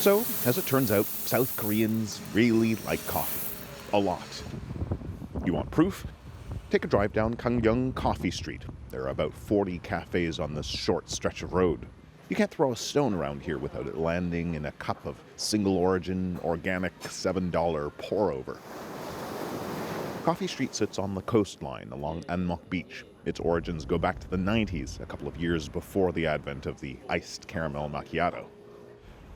So, as it turns out, South Koreans really like coffee. A lot. You want proof? Take a drive down Gangneung Coffee Street. There are about 40 cafes on this short stretch of road. You can't throw a stone around here without it landing in a cup of single-origin, organic $7 pour-over. Coffee Street sits on the coastline along Anmok Beach. Its origins go back to the 90s, a couple of years before the advent of the iced caramel macchiato.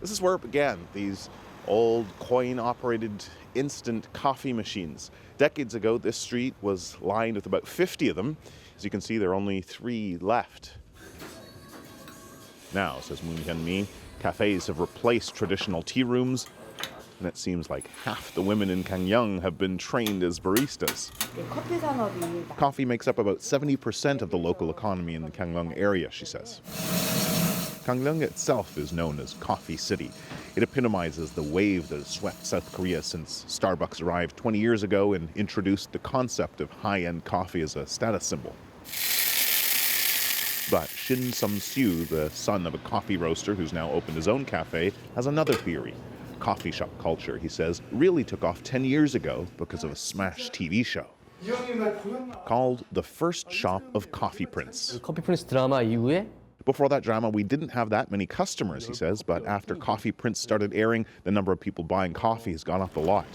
This is where it began, these old coin-operated instant coffee machines. Decades ago, this street was lined with about 50 of them. As you can see, there are only 3 left. Now, says Moon Hyun-mi, cafes have replaced traditional tea rooms, and it seems like half the women in Gangneung have been trained as baristas. Coffee makes up about 70% of the local economy in the Gangneung area, she says. Gangneung itself is known as Coffee City. It epitomizes the wave that has swept South Korea since Starbucks arrived 20 years ago and introduced the concept of high-end coffee as a status symbol. But Shin Sum-soo, the son of a coffee roaster who's now opened his own cafe, has another theory. Coffee shop culture, he says, really took off 10 years ago because of a smash TV show called The First Shop of Coffee Prince. 커피 프린스 드라마 이후에 Before that drama, we didn't have that many customers, he says, but after Coffee Prince started airing, the number of people buying coffee has gone up a lot.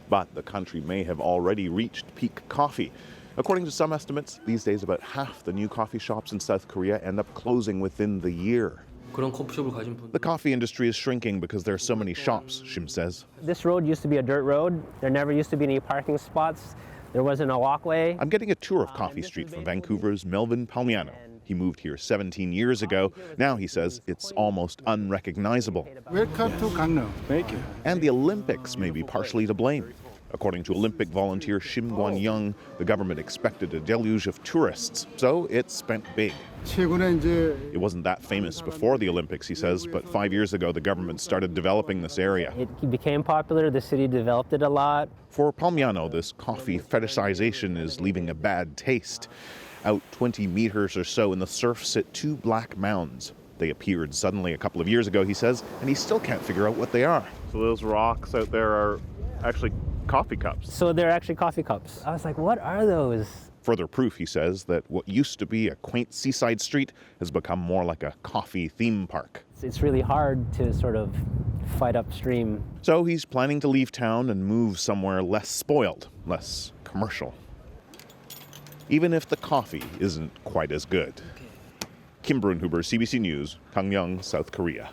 But the country may have already reached peak coffee. According to some estimates, these days about half the new coffee shops in South Korea end up closing within the year. The coffee industry is shrinking because there are so many shops, Shim says. This road used to be a dirt road. There never used to be any parking spots. There wasn't a walkway. I'm getting a tour of Coffee Street from Vancouver's Melvin Palmiano. He moved here 17 years ago. Now, he says, it's almost unrecognizable. Welcome to Gangneung. Thank you. And the Olympics may be partially to blame. According to Olympic volunteer Shim Gwan-young, the government expected a deluge of tourists, so it spent big. It wasn't that famous before the Olympics, he says, but 5 years ago the government started developing this area. It became popular. The city developed it a lot. For Palmiano, this coffee fetishization is leaving a bad taste. Out 20 meters or so in the surf sit 2 black mounds. They appeared suddenly a couple of years ago, he says, and he still can't figure out what they are. So those rocks out there are actually coffee cups. So they're actually coffee cups. I was like, what are those? Further proof, he says, that what used to be a quaint seaside street has become more like a coffee theme park. It's really hard to sort of fight upstream. So he's planning to leave town and move somewhere less spoiled, less commercial. Even if the coffee isn't quite as good. Kim Brunhuber, CBC News, Gangneung, South Korea.